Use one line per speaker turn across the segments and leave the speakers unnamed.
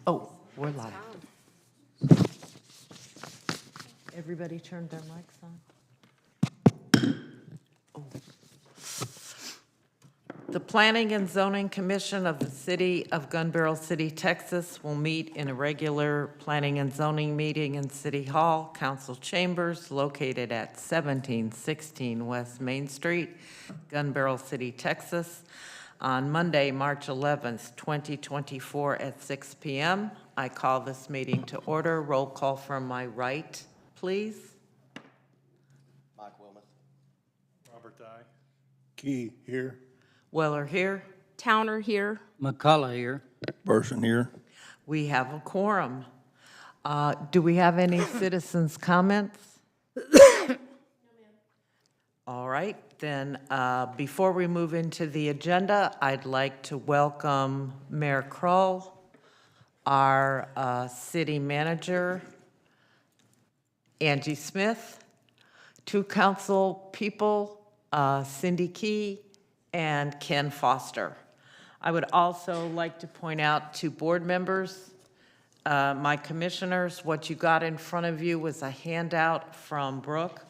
Oh, we're live. Everybody turned their mics on? The Planning and Zoning Commission of the City of Gun Barrel City, Texas will meet in a regular Planning and Zoning meeting in City Hall, Council Chambers, located at 1716 West Main Street, Gun Barrel City, Texas, on Monday, March 11th, 2024 at 6 p.m. I call this meeting to order. Roll call from my right, please.
Mike Wilmoth.
Robert Dye.
Key here.
Weller here.
Towner here.
McCullough here.
Person here.
We have a quorum. Do we have any citizens' comments? All right, then, before we move into the agenda, I'd like to welcome Mayor Kroll, our city manager, Angie Smith, two council people, Cindy Key and Ken Foster. I would also like to point out to board members, my commissioners, what you got in front of you was a handout from Brooke.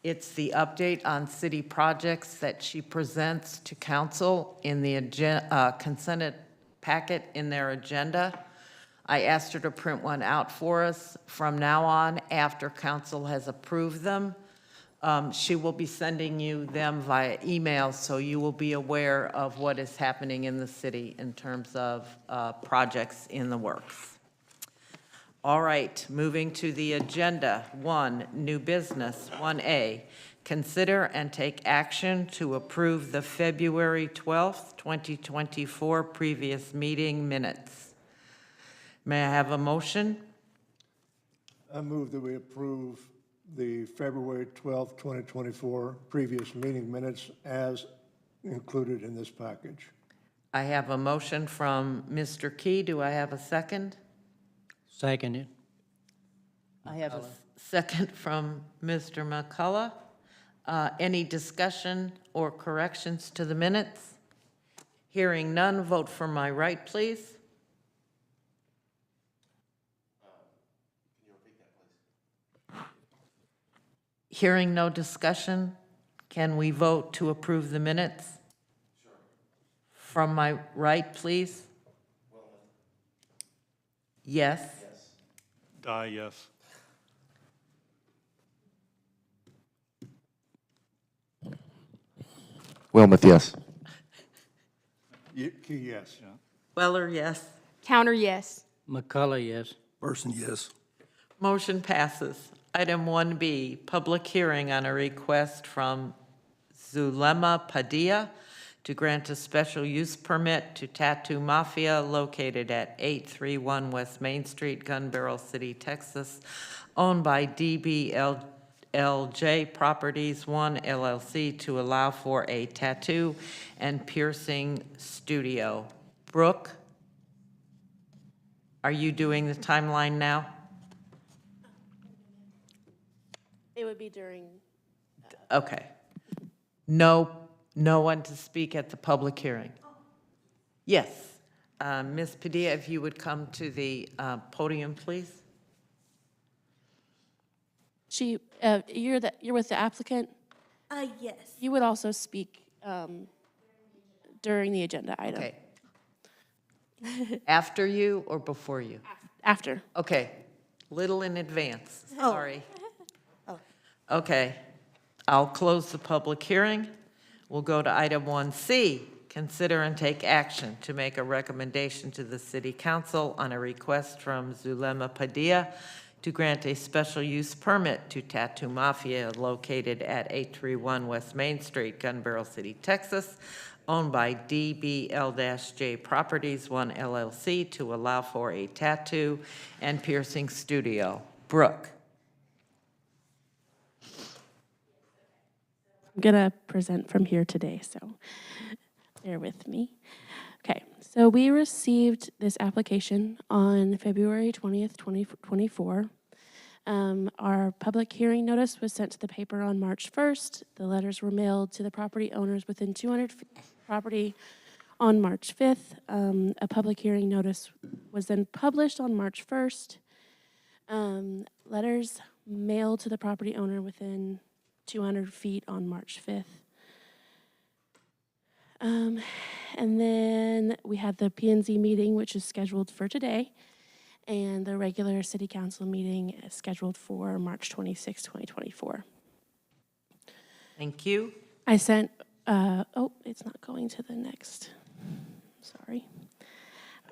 It's the update on city projects that she presents to council in the consent packet in their agenda. I asked her to print one out for us from now on after council has approved them. She will be sending you them via email, so you will be aware of what is happening in the city in terms of projects in the works. All right, moving to the agenda. 1, new business. 1A, consider and take action to approve the February 12th, 2024 previous meeting minutes. May I have a motion?
I move that we approve the February 12th, 2024 previous meeting minutes as included in this package.
I have a motion from Mr. Key. Do I have a second?
Seconded.
I have a second from Mr. McCullough. Any discussion or corrections to the minutes? Hearing none, vote for my right, please. Hearing no discussion, can we vote to approve the minutes? Sure. From my right, please. Yes.
Dye, yes.
Wilmoth, yes.
Key, yes.
Weller, yes.
Towner, yes.
McCullough, yes.
Person, yes.
Motion passes. Item 1B, public hearing on a request from Zulema Padilla to grant a special use permit to Tattoo Mafia located at 831 West Main Street, Gun Barrel City, Texas, owned by DBLJ Properties 1 LLC to allow for a tattoo and piercing studio. Brooke, are you doing the timeline now?
It would be during.
Okay. No one to speak at the public hearing? Yes. Ms. Padilla, if you would come to the podium, please.
You're with the applicant?
Yes.
You would also speak during the agenda item.
Okay. After you or before you?
After.
Okay. Little in advance,
Oh.
sorry.
Oh.
Okay. I'll close the public hearing. We'll go to item 1C, consider and take action to make a recommendation to the City Council on a request from Zulema Padilla to grant a special use permit to Tattoo Mafia located at 831 West Main Street, Gun Barrel City, Texas, owned by DBL-J Properties 1 LLC to allow for a tattoo and piercing studio. Brooke.
I'm going to present from here today, so bear with me. Okay, so we received this application on February 20th, 2024. Our public hearing notice was sent to the paper on March 1st. The letters were mailed to the property owners within 200 feet of the property on March 5th. A public hearing notice was then published on March 1st. Letters mailed to the property owner within 200 feet on March 5th. And then we had the P&Z meeting, which is scheduled for today, and the regular city council meeting is scheduled for March 26, 2024.
Thank you.
I sent, oh, it's not going to the next, sorry.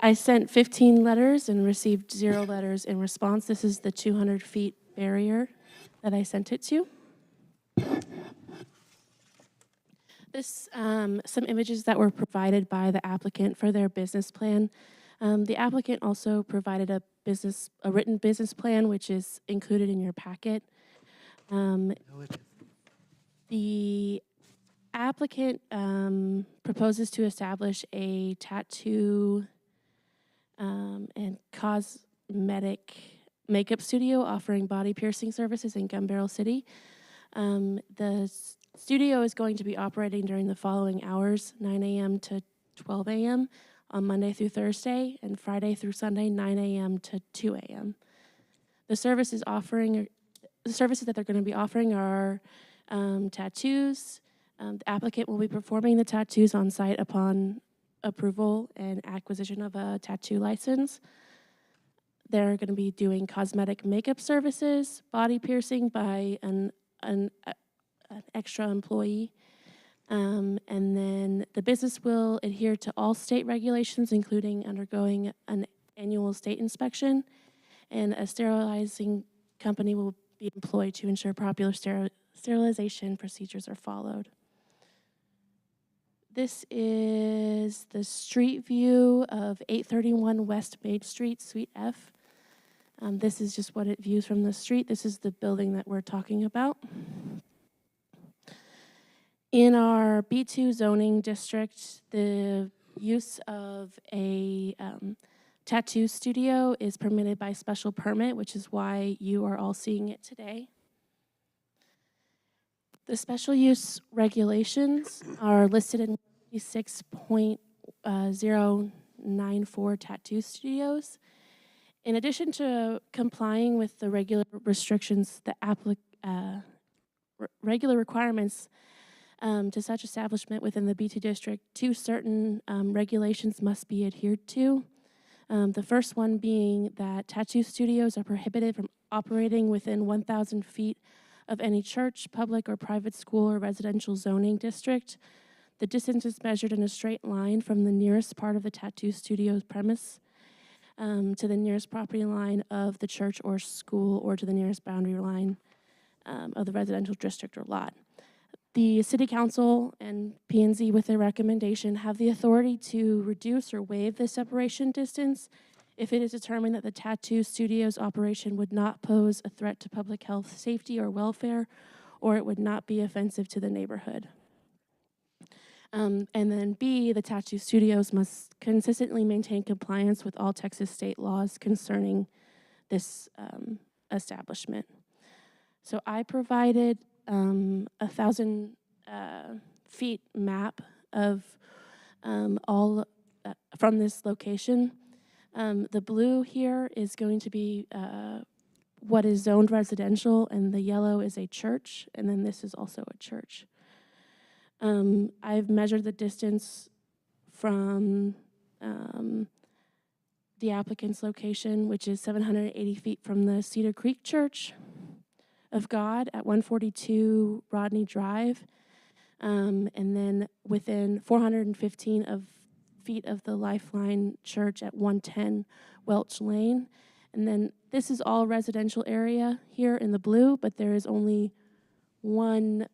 I sent 15 letters and received 0 letters in response. This is the 200 feet barrier that I sent it to. This, some images that were provided by the applicant for their business plan. The applicant also provided a written business plan, which is included in your packet. The applicant proposes to establish a tattoo and cosmetic makeup studio offering body piercing services in Gun Barrel City. The studio is going to be operating during the following hours, 9 a.m. to 12 a.m. on Monday through Thursday, and Friday through Sunday, 9 a.m. to 2 a.m. The services that they're going to be offering are tattoos. The applicant will be performing the tattoos on site upon approval and acquisition of a tattoo license. They're going to be doing cosmetic makeup services, body piercing by an extra employee. And then the business will adhere to all state regulations, including undergoing an annual state inspection, and a sterilizing company will be employed to ensure proper sterilization procedures are followed. This is the street view of 831 West Main Street, Suite F. This is just what it views from the street. This is the building that we're talking about. In our B2 zoning district, the use of a tattoo studio is permitted by special permit, which is why you are all seeing it today. The special use regulations are listed in 6.094 tattoo studios. In addition to complying with the regular restrictions, the regular requirements to such establishment within the B2 district, 2 certain regulations must be adhered to. The first one being that tattoo studios are prohibited from operating within 1,000 feet of any church, public or private school or residential zoning district. The distance is measured in a straight line from the nearest part of the tattoo studio's premise to the nearest property line of the church or school, or to the nearest boundary line of the residential district or lot. The City Council and P&Z, with their recommendation, have the authority to reduce or waive the separation distance if it is determined that the tattoo studio's operation would not pose a threat to public health, safety, or welfare, or it would not be offensive to the neighborhood. And then B, the tattoo studios must consistently maintain compliance with all Texas state laws concerning this establishment. So I provided 1,000 feet map of all from this location. The blue here is going to be what is zoned residential, and the yellow is a church, and then this is also a church. I've measured the distance from the applicant's location, which is 780 feet from the Cedar Creek Church of God at 142 Rodney Drive, and then within 415 feet of the Lifeline Church at 110 Welch Lane. And then this is all residential area here in the blue, but there is only one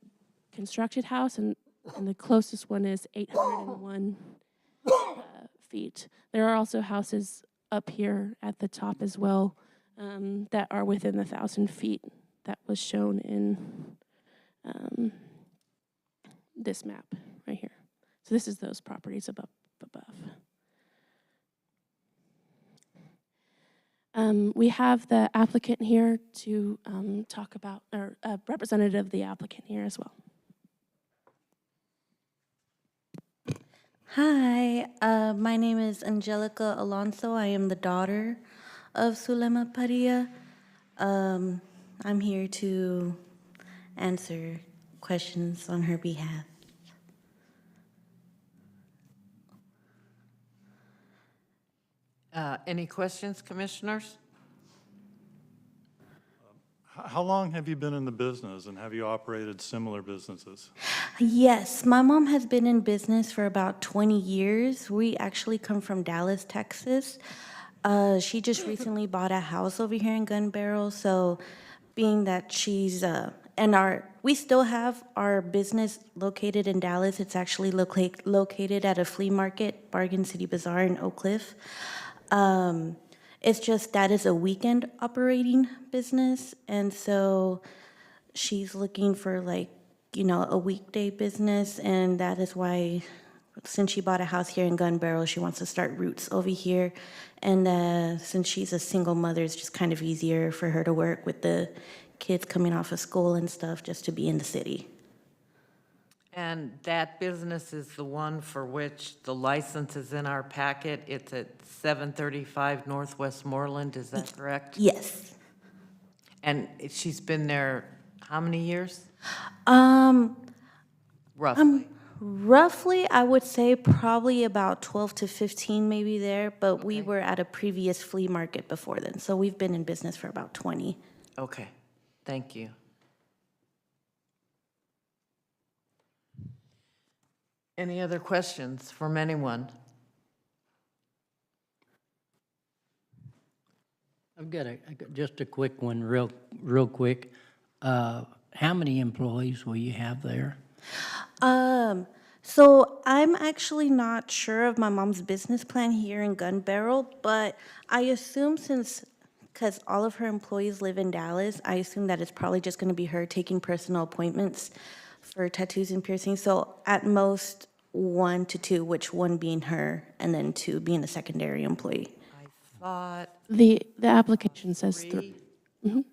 constructed house, and the closest one is 801 feet. There are also houses up here at the top as well that are within the 1,000 feet that was shown in this map right here. So this is those properties above. We have the applicant here to talk about, or a representative of the applicant here as well.
Hi, my name is Angelica Alonso. I am the daughter of Zulema Padilla. I'm here to answer questions on her behalf.
Any questions, commissioners?
How long have you been in the business, and have you operated similar businesses?
Yes, my mom has been in business for about 20 years. We actually come from Dallas, Texas. She just recently bought a house over here in Gun Barrel, so being that we still have our business located in Dallas. It's actually located at a flea market, Bargain City Bazaar in Oak Cliff. It's just that is a weekend operating business, and so she's looking for a weekday business, and that is why, since she bought a house here in Gun Barrel, she wants to start roots over here. And since she's a single mother, it's just kind of easier for her to work with the kids coming off of school and stuff, just to be in the city.
And that business is the one for which the license is in our packet. It's at 735 Northwest Moreland, is that correct?
Yes.
And she's been there how many years? Roughly.
Roughly, I would say probably about 12 to 15 maybe there, but we were at a previous flea market before then, so we've been in business for about 20.
Okay, thank you. Any other questions from anyone?
I got just a quick one, real quick. How many employees will you have there?
So I'm actually not sure of my mom's business plan here in Gun Barrel, but I assume because all of her employees live in Dallas, I assume that it's probably just going to be her taking personal appointments for tattoos and piercings. So at most 1 to 2, which 1 being her and then 2 being a secondary employee.
I thought
The application says 3.
3.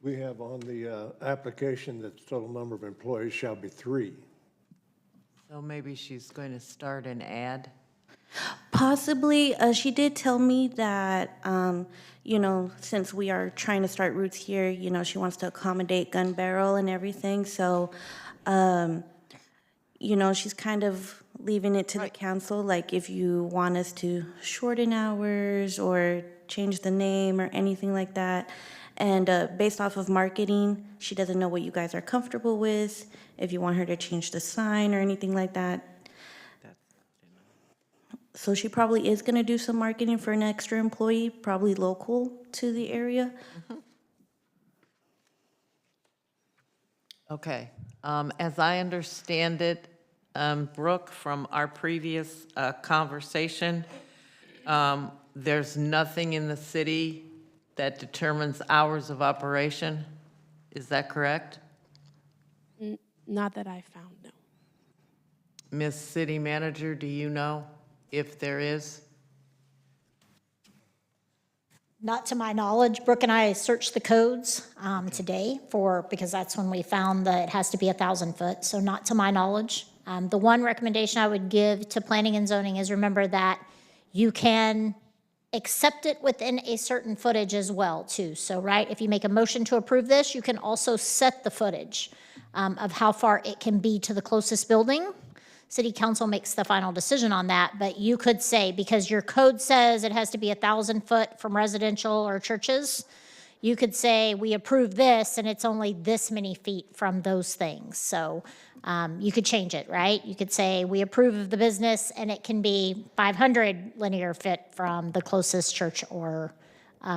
We have on the application that the total number of employees shall be 3.
So maybe she's going to start an ad.
Possibly. She did tell me that, since we are trying to start roots here, she wants to accommodate Gun Barrel and everything. So, she's kind of leaving it to the council, like if you want us to shorten hours or change the name or anything like that. And based off of marketing, she doesn't know what you guys are comfortable with, if you want her to change the sign or anything like that. So she probably is going to do some marketing for an extra employee, probably local to the area.
Okay. As I understand it, Brooke, from our previous conversation, there's nothing in the city that determines hours of operation. Is that correct?
Not that I found, no.
Ms. City Manager, do you know if there is?
Not to my knowledge. Brooke and I searched the codes today because that's when we found that it has to be 1,000 foot, so not to my knowledge. The one recommendation I would give to planning and zoning is remember that you can accept it within a certain footage as well, too. So, right, if you make a motion to approve this, you can also set the footage of how far it can be to the closest building. City council makes the final decision on that, but you could say, because your code says it has to be 1,000 foot from residential or churches, you could say, we approve this, and it's only this many feet from those things. So you could change it, right? You could say, we approve of the business, and it can be 500 linear foot from the closest church or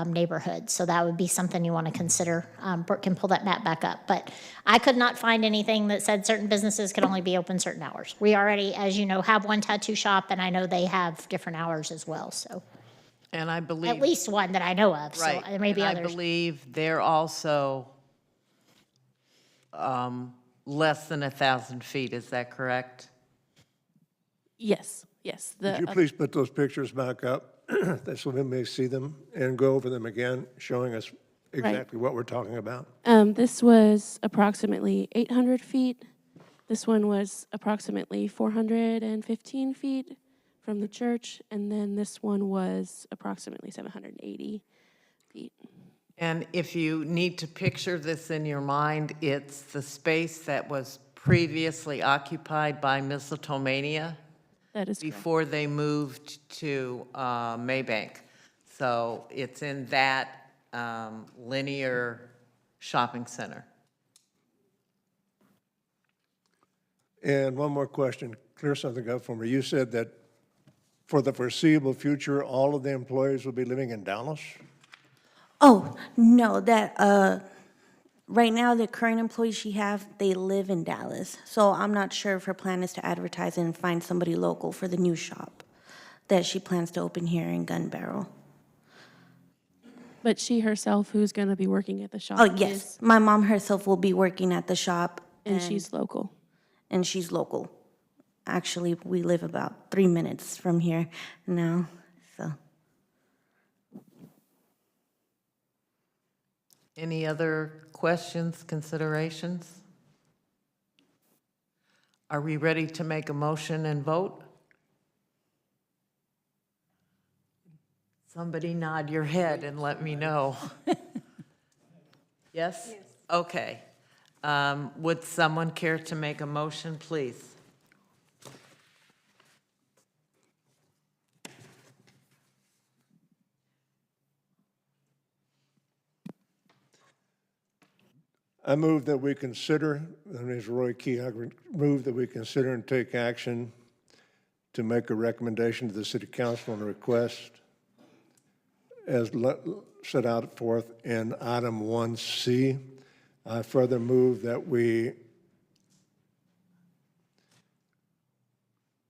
neighborhood. So that would be something you want to consider. Brooke can pull that map back up. But I could not find anything that said certain businesses could only be open certain hours. We already, as you know, have one tattoo shop, and I know they have different hours as well, so.
And I believe.
At least one that I know of, so
Right.
there may be
And I
others.
believe they're also less than 1,000 feet, is that correct?
Yes, yes.
Would you please put those pictures back up, so we may see them, and go over them again, showing us exactly what we're talking about?
This was approximately 800 feet This one was approximately 415 feet from the church, and then this one was approximately 780 feet.
And if you need to picture this in your mind, it's the space that was previously occupied by Mistletoe-mania
That is correct.
before they moved to Maybank. So it's in that linear shopping center.
And one more question, clear something up for me. You said that for the foreseeable future, all of the employees will be living in Dallas?
Oh, no, right now, the current employees she have, they live in Dallas. So I'm not sure if her plan is to advertise and find somebody local for the new shop that she plans to open here in Gun Barrel.
But she herself, who's going to be working at the shop.
Oh, yes, my mom herself will be working at the shop.
And she's local.
And she's local. Actually, we live about 3 minutes from here now, so.
Any other questions, considerations? Are we ready to make a motion and vote? Somebody nod your head and let me know. Yes? Okay. Would someone care to make a motion, please?
I move that we consider, my name is Roy Key, I move that we consider and take action to make a recommendation to the city council on a request as set out forth in item 1C. I further move that we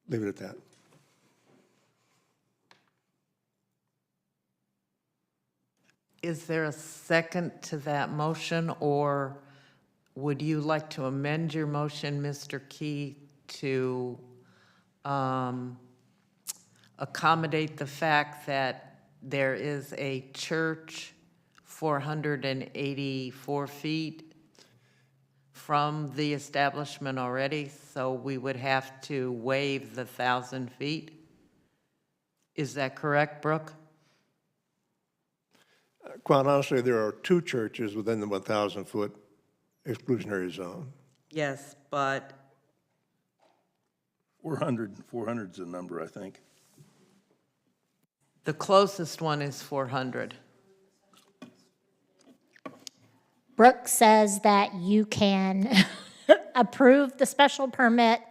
leave it at that.
Is there a second to that motion, or would you like to amend your motion, Mr. Key, to accommodate the fact that there is a church 484 feet from the establishment already, so we would have to waive the 1,000 feet? Is that correct, Brooke?
Quite honestly, there are 2 churches within the 1,000-foot exclusionary zone.
Yes, but
400's the number, I think.
the closest one is 400.
Brooke says that you can approve the special permit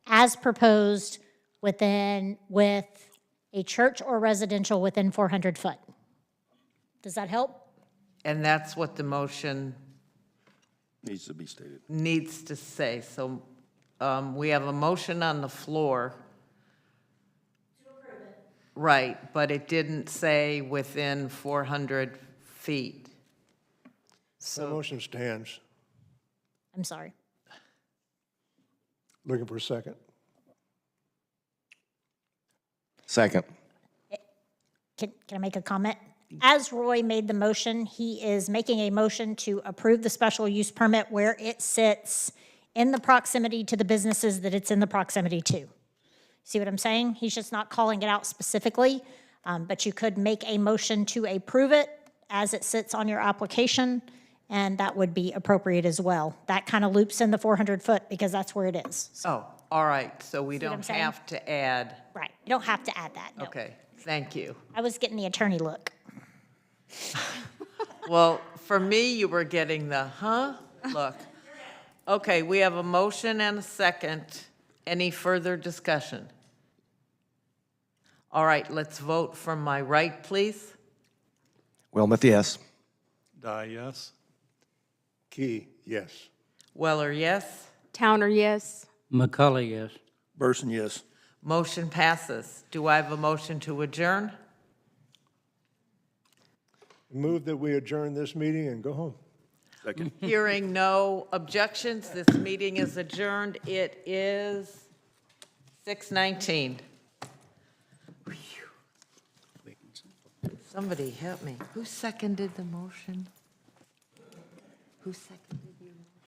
as proposed with a church or residential within 400 foot. Does that help?
And that's what the motion
Needs to be stated.
needs to say. So we have a motion on the floor. To approve it. Right, but it didn't say within 400 feet.
The motion stands.
I'm sorry.
Looking for a second.
Second.
Can I make a comment? As Roy made the motion, he is making a motion to approve the special use permit where it sits in the proximity to the businesses that it's in the proximity to. See what I'm saying? He's just not calling it out specifically, but you could make a motion to approve it as it sits on your application, and that would be appropriate as well. That kind of loops in the 400 foot because that's where it is.
Oh, all right, so we
what I'm
don't
saying?
have to add.
Right, you don't have to add that, no.
Okay, thank you.
I was getting the attorney look.
Well, for me, you were getting the, huh, look. Okay, we have a motion and a second. Any further discussion? All right, let's vote from my right, please.
Wilmoth, yes.
Die, yes.
Key, yes.
Weller, yes.
Towner, yes.
McCullough, yes.
Burson, yes.
Motion passes. Do I have a motion to adjourn?
Move that we adjourn this meeting and go home.
Second.
Hearing no objections, this meeting is adjourned. It is 6:19. Somebody help me. Who seconded the motion? Who seconded?